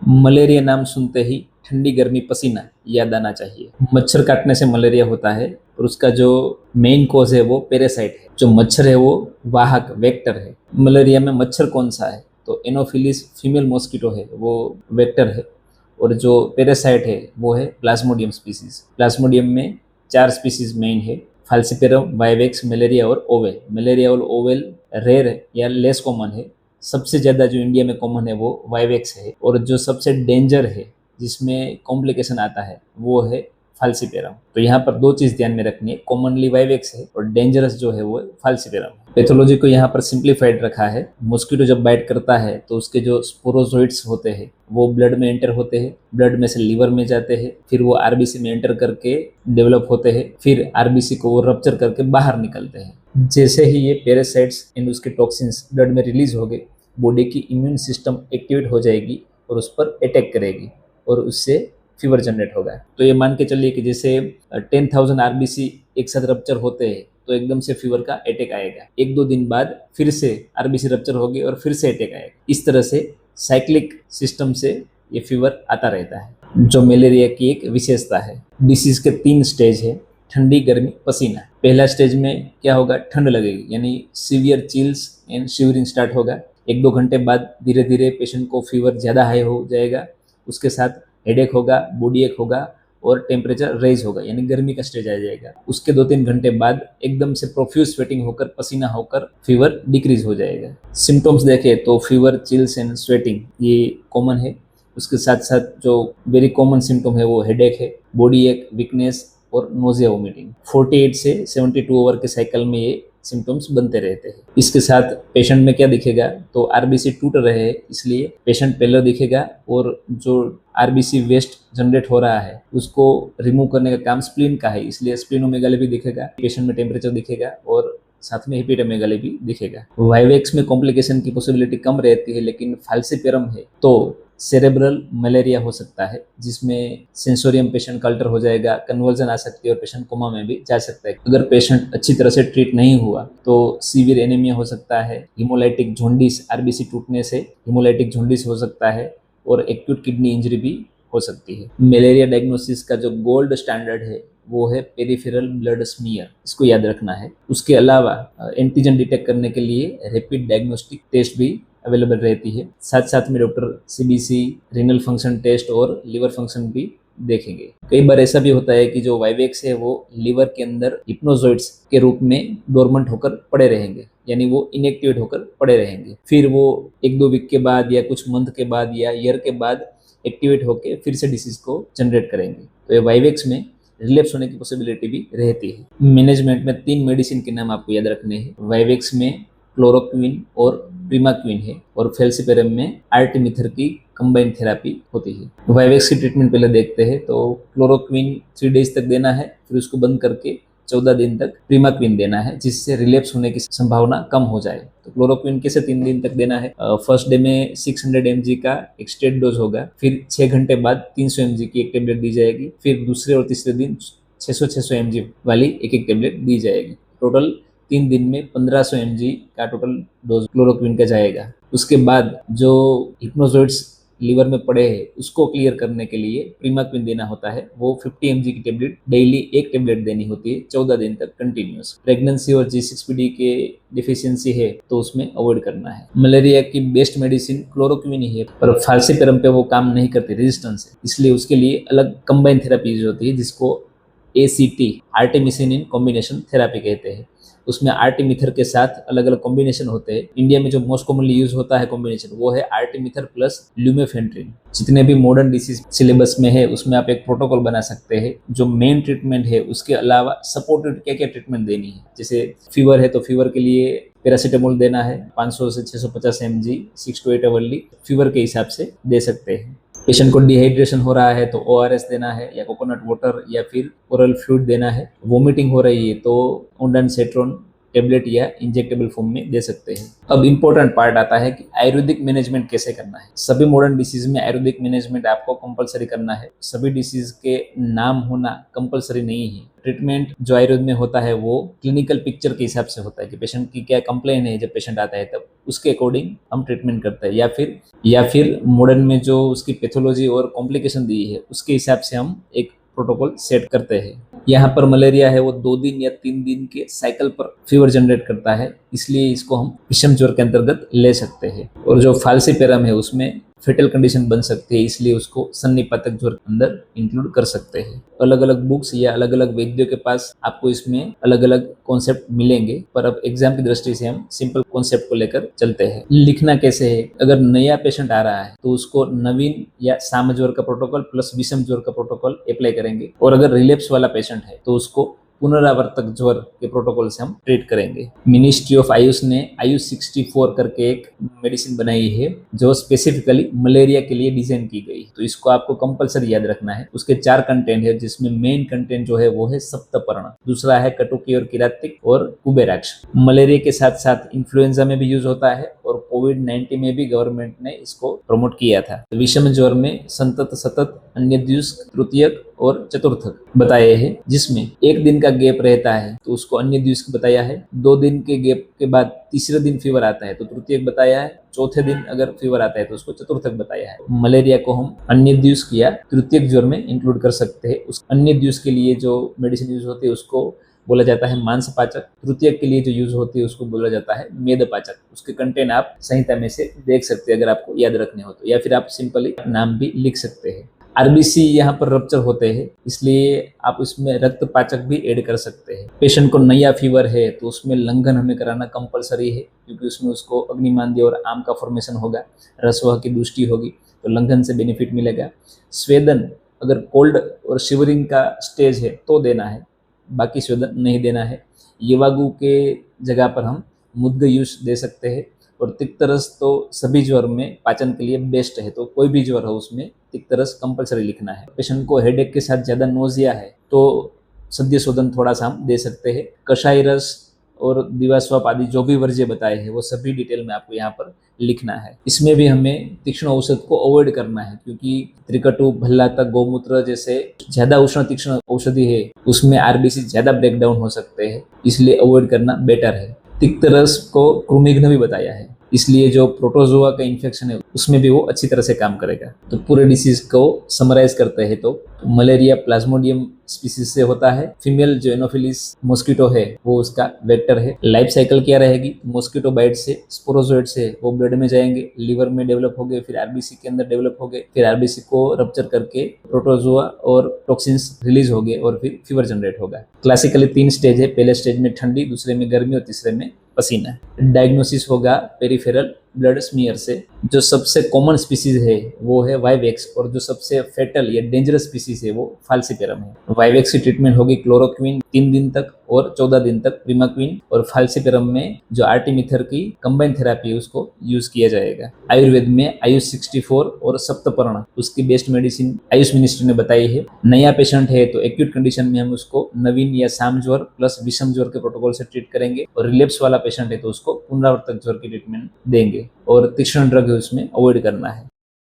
Malaria नाम सुनते ही ठंडी गर्मी पसीना याद आना चाहिए। मच्छर काटने से मलेरिया होता है और उसका जो मेन कॉज है वो पैरासाइट है। जो मच्छर है वो वाहक वेक्टर है। मलेरिया में मच्छर कौन सा है? तो एनोफिलिस फीमेल मॉस्किटो है, वो वेक्टर है। और जो पैरासाइट है वो है प्लाज्मोडियम स्पीसीज। प्लाज्मोडियम में 4 स्पीसीज मेन है, फाल्सिपेरम, वाइवेक्स, मलेरिया और ओवेल। मलेरिया और ओवेल रेयर या लेस कॉमन है। सबसे ज़्यादा जो इंडिया में कॉमन है वो वाइवेक्स है। और जो सबसे डेंजर है, जिसमें कॉम्प्लिकेशन आता है, वो है फाल्सिपेरम। तो यहाँ पर 2 चीज़ ध्यान में रखनी है, कॉमनली वाइवेक्स है और डेंजरस जो है वो फाल्सिपेरम। पैथोलॉजी को यहाँ पर सिंप्लीफाइड रखा है। मॉस्किटो जब बाइट करता है तो उसके जो स्पोरोजोइड्स होते हैं वो ब्लड में एंटर होते हैं, ब्लड में से लिवर में जाते हैं, फिर वो आरबीसी में एंटर करके डेवलप होते हैं, फिर आरबीसी को वो रप्चर करके बाहर निकलते हैं। जैसे ही ये पैरासाइट्स एंड उसके टॉक्सिन्स ब्लड में रिलीज हो गए, बॉडी की इम्यून सिस्टम एक्टिवेट हो जाएगी और उस पर अटैक करेगी और उससे फीवर जनरेट होगा। तो ये मान के चलिए कि जैसे 10,000 आरबीसी एक साथ रप्चर होते हैं तो एकदम से फीवर का अटैक आएगा। 1-2 दिन बाद फिर से आरबीसी रप्चर होगी और फिर से अटैक आएगा। इस तरह से साइक्लिक सिस्टम से ये फीवर आता रहता है, जो मलेरिया की एक विशेषता है। डिसीज के 3 स्टेज है, ठंडी, गर्मी, पसीना। पहला स्टेज में क्या होगा? ठंड लगेगी, यानी severe chills and shivering start होगा। 1-2 घंटे बाद धीरे धीरे पेशेंट को फीवर ज़्यादा हाई हो जाएगा, उसके साथ हेडेक होगा, बॉडी एक होगा और टेम्परेचर रेज होगा, यानी गर्मी का स्टेज आ जाएगा। उसके 2-3 घंटे बाद एकदम से प्रोफ्यूज स्वेटिंग होकर, पसीना होकर फीवर डिक्रीज हो जाएगा। सिम्टम्स देखें तो फीवर, चिल्स एंड स्वेटिंग ये कॉमन है। उसके साथ साथ जो वेरी कॉमन सिम्टम है वो हेडेक है, बॉडी एक, वीकनेस और नोजिया वोमिटिंग। 48 से 72 आवर के साइकिल में ये सिम्टम्स बनते रहते हैं। इसके साथ पेशेंट में क्या दिखेगा? तो आरबीसी टूट रहे हैं, इसलिए पेशेंट पेलर दिखेगा और जो आरबीसी वेस्ट जनरेट हो रहा है उसको रिमूव करने का काम स्प्लीन का है, इसलिए स्प्लीनोमेगाली भी दिखेगा। पेशेंट में टेम्परेचर दिखेगा और साथ में हेपेटोमेगाली भी दिखेगा। वाइवेक्स में कॉम्प्लिकेशन की पॉसिबिलिटी कम रहती है, लेकिन फाल्सिपेरम है तो सेरेब्रल मलेरिया हो सकता है, जिसमें सेंसोरियम पेशेंट का अल्टर हो जाएगा, कन्वर्जन आ सकती है और पेशेंट कोमा में भी जा सकता है। अगर पेशेंट अच्छी तरह से ट्रीट नहीं हुआ तो सीवियर एनीमिया हो सकता है, हिमोलाइटिक जॉन्डिस, आरबीसी टूटने से हिमोलाइटिक जॉन्डिस हो सकता है और एक्यूट किडनी इंजरी भी हो सकती है। मलेरिया डायग्नोसिस का जो गोल्ड स्टैंडर्ड है वो है पेरिफेरल ब्लड स्मीयर, इसको याद रखना है। उसके अलावा एंटीजन डिटेक्ट करने के लिए रैपिड डायग्नोस्टिक टेस्ट भी अवेलेबल रहती है। साथ साथ में doctor CBC, renal function test और लिवर फंक्शन भी देखेंगे। कई बार ऐसा भी होता है कि जो वाइवेक्स है वो लिवर के अंदर हिप्नोजोइड्स के रूप में डोरमेंट होकर पड़े रहेंगे, यानी वो इनएक्टिवेट होकर पड़े रहेंगे। फिर वो 1-2 वीक के बाद या कुछ मंथ के बाद या ईयर के बाद एक्टिवेट होकर फिर से डिसीज को जनरेट करेंगे। तो ये वाइवेक्स में रिलेप्स होने की पॉसिबिलिटी भी रहती है। मैनेजमेंट में 3 मेडिसिन के नाम आपको याद रखने हैं। वाइवेक्स में क्लोरोक्विन और प्रीमाक्विन है और फाल्सिपेरम में आर्टिमिथर की कंबाइंड थेरापी होती है। वाइवेक्स की ट्रीटमेंट पहले देखते हैं। तो क्लोरोक्विन 3 डेज तक देना है, फिर उसको बंद करके 14 दिन तक प्रीमाक्विन देना है, जिससे रिलेप्स होने की संभावना कम हो जाए। तो क्लोरोक्विन कैसे 3 दिन तक देना है? फर्स्ट डे में 600 mg का एक स्टेट डोज होगा, फिर 6 घंटे बाद 300 mg की एक टेबलेट दी जाएगी, फिर दूसरे और तीसरे दिन 600 mg वाली एक टेबलेट दी जाएगी। टोटल 3 दिन में 1500 mg का टोटल डोज क्लोरोक्विन का जाएगा। उसके बाद जो हिप्नोजोइड्स लीवर में पड़े हैं उसको क्लियर करने के लिए प्रीमाक्विन देना होता है। वो 50 mg की टेबलेट डेली एक टेबलेट देनी होती है 14 दिन तक कंटिन्यूअस। प्रेगनेंसी और G6PD के डिफिशियंसी है तो उसमें अवॉइड करना है। मलेरिया की बेस्ट मेडिसिन क्लोरोक्विन ही है, पर फाल्सिपेरम पे वो काम नहीं करती, रेजिस्टेंस है, इसलिए उसके लिए अलग कंबाइन थेरापी होती है जिसको ACT, आर्टेमिसिन इन कॉम्बिनेशन थेरापी कहते हैं। उसमें आर्टिमिथर के साथ अलग अलग कॉम्बिनेशन होते हैं। इंडिया में जो मोस्ट कॉमनली यूज होता है कॉम्बिनेशन वो है आर्टिमिथर प्लस ल्यूमेफेंट्रिन। जितने भी मॉडर्न डिसीज सिलेबस में है उसमें आप एक प्रोटोकॉल बना सकते हैं। जो मेन ट्रीटमेंट है उसके अलावा सपोर्टेड क्या क्या ट्रीटमेंट देनी है। जैसे फीवर है तो फीवर के लिए पैरासीटामोल देना है 500 से 650 mg 6 to 8 आवरली, फीवर के हिसाब से दे सकते हैं। पेशेंट को डिहाइड्रेशन हो रहा है तो ORS देना है या कोकोनट वाटर या फिर ओरल फ्लूइड देना है। वोमिटिंग हो रही है तो ओंडानसेट्रोन टेबलेट या इंजेक्टेबल फॉर्म में दे सकते हैं। अब इम्पोर्टेंट पार्ट आता है कि आयुर्वेदिक मैनेजमेंट कैसे करना है। सभी मॉडर्न डिसीज में आयुर्वेदिक मैनेजमेंट आपको कंपलसरी करना है। सभी डिसीज के नाम होना कंपलसरी नहीं है। ट्रीटमेंट जो आयुर्वेद में होता है वो क्लिनिकल पिक्चर के हिसाब से होता है कि पेशेंट की क्या कंप्लेन है, जब पेशेंट आता है तब उसके अकॉर्डिंग हम ट्रीटमेंट करते हैं, या फिर मॉडर्न में जो उसकी पैथोलॉजी और कॉम्प्लिकेशन दी है उसके हिसाब से हम एक प्रोटोकॉल सेट करते हैं। यहाँ पर मलेरिया है वो 2 दिन या 3 दिन के साइकिल पर फीवर जनरेट करता है, इसलिए इसको हम विषम ज्वर के अंतर्गत ले सकते हैं। और जो फाल्सीपेरम है उसमें फेटल कंडीशन बन सकती है, इसलिए उसको सन्निपातक ज्वर के अंदर इंक्लूड कर सकते हैं। अलग अलग बुक्स या अलग अलग वैद्यों के पास आपको इसमें अलग अलग कॉन्सेप्ट मिलेंगे, पर अब एग्जाम की दृष्टि से हम सिंपल कॉन्सेप्ट को लेकर चलते हैं। लिखना कैसे है, अगर नया पेशेंट आ रहा है तो उसको नवीन या साम ज्वर का प्रोटोकॉल प्लस विषम ज्वर का प्रोटोकॉल अप्लाई करेंगे, और अगर रिलेप्स वाला पेशेंट है तो उसको पुनरावर्तक ज्वर के प्रोटोकॉल से हम ट्रीट करेंगे। मिनिस्ट्री ऑफ आयुष ने आयुष 64 करके एक मेडिसिन बनाई है जो स्पेसिफिकली मलेरिया के लिए डिजाइन की गई, तो इसको आपको कंपलसरी याद रखना है। उसके 4 कंटेंट है, जिसमें मेन कंटेंट जो है वो है सप्तपर्ण, दूसरा है कटुकी और किरातिक और कुबेराक्ष। मलेरिया के साथ साथ इन्फ्लुएंजा में भी यूज होता है और कोविड-19 में भी गवर्नमेंट ने इसको प्रमोट किया था। विषम ज्वर में संतत, सतत, अन्यद्युष्क, तृतीयक और चतुर्थक बताए हैं, जिसमें 1 दिन का गैप रहता है तो उसको अन्यद्युष्क बताया है। 2 दिन के गैप के बाद तीसरे दिन फीवर आता है तो तृतीयक बताया है। चौथे दिन अगर फीवर आता है तो उसको चतुर्थक बताया है। मलेरिया को हम अन्यद्युष्क या तृतीयक ज्वर में इंक्लूड कर सकते हैं। उस अन्यद्युष्क के लिए जो मेडिसिन यूज होती है उसको बोला जाता है मांसपाचक, तृतीयक के लिए जो यूज होती है उसको बोला जाता है मेदपाचक। उसके कंटेंट आप संहिता में से देख सकते हैं अगर आपको याद रखने हो तो, या फिर आप सिंपली नाम भी लिख सकते हैं। आरबीसी यहाँ पर रप्चर होते हैं, इसलिए आप उसमें रक्तपाचक भी ऐड कर सकते हैं। पेशेंट को नया फीवर है तो उसमें लंघन हमें कराना कंपलसरी है, क्योंकि उसमें उसको अग्निमांद्य और आम का फॉर्मेशन होगा, रसवह की दुष्टि होगी, तो लंघन से बेनिफिट मिलेगा। स्वेदन अगर कोल्ड और शिवरिंग का स्टेज है तो देना है, बाकी स्वेदन नहीं देना है। येवागु के जगह पर हम मुद्गयूष दे सकते हैं। और तिक्तरस तो सभी ज्वर में पाचन के लिए बेस्ट है, तो कोई भी ज्वर हो उसमें तिक्तरस कंपलसरी लिखना है। पेशेंट को हेडेक के साथ ज़्यादा नोजिया है तो सद्य शोधन थोड़ा सा हम दे सकते हैं। कषाय रस और दिवास्वाप आदि जो भी वर्ज्य बताए हैं वो सभी डिटेल में आपको यहाँ पर लिखना है। इसमें भी हमें तीक्ष्ण औषध को अवॉइड करना है, क्योंकि त्रिकटु, भल्लातक, गौमूत्र जैसे ज्यादा उष्ण तीक्ष्ण औषधि है उसमें आरबीसी ज्यादा ब्रेकडाउन हो सकते हैं, इसलिए अवॉइड करना बेटर है। तिक्त रस को कृमिघ्न भी बताया है, इसलिए जो प्रोटोजोआ का इन्फेक्शन है उसमें भी वो अच्छी तरह से काम करेगा। तो पूरे डिसीज को समराइज करते हैं तो मलेरिया प्लाज्मोडियम स्पीसीज से होता है। फीमेल जो एनोफिलिस मॉस्किटो है वो उसका वेक्टर है। लाइफ साइकिल क्या रहेगी, मॉस्किटो बाइट से स्पोरोजोइड से वो ब्लड में जाएंगे, लिवर में डेवलप हो गए, फिर आरबीसी के अंदर डेवलप हो गए, फिर आरबीसी को रप्चर करके प्रोटोजोआ और टॉक्सिन्स रिलीज हो गए और फिर फीवर जनरेट होगा। क्लासिकली 3 स्टेज है, पहले स्टेज में ठंडी, दूसरे में गर्मी और तीसरे में पसीना। डायग्नोसिस होगा पेरिफेरल ब्लड स्मीयर से। जो सबसे कॉमन स्पीसीज है वो है वाइवेक्स, और जो सबसे फेटल या डेंजरस स्पीसीज है वो फाल्सीपेरम है। वाइवेक्स की ट्रीटमेंट होगी क्लोरोक्विन 3 दिन तक और 14 दिन तक प्रीमाक्विन, और फाल्सीपेरम में जो आर्टिमिथर की कंबाइन थेरेपी है उसको यूज किया जाएगा। आयुर्वेद में आयुष 64 और सप्तपर्ण उसकी बेस्ट मेडिसिन आयुष मिनिस्ट्री ने बताई है। नया पेशेंट है तो एक्यूट कंडीशन में हम उसको नवीन या साम ज्वर प्लस विषम ज्वर के प्रोटोकॉल से ट्रीट करेंगे, और रिलेप्स वाला पेशेंट है तो उसको पुनरावर्तक ज्वर की ट्रीटमेंट देंगे, और तीक्ष्ण ड्रग उसमें अवॉइड करना है।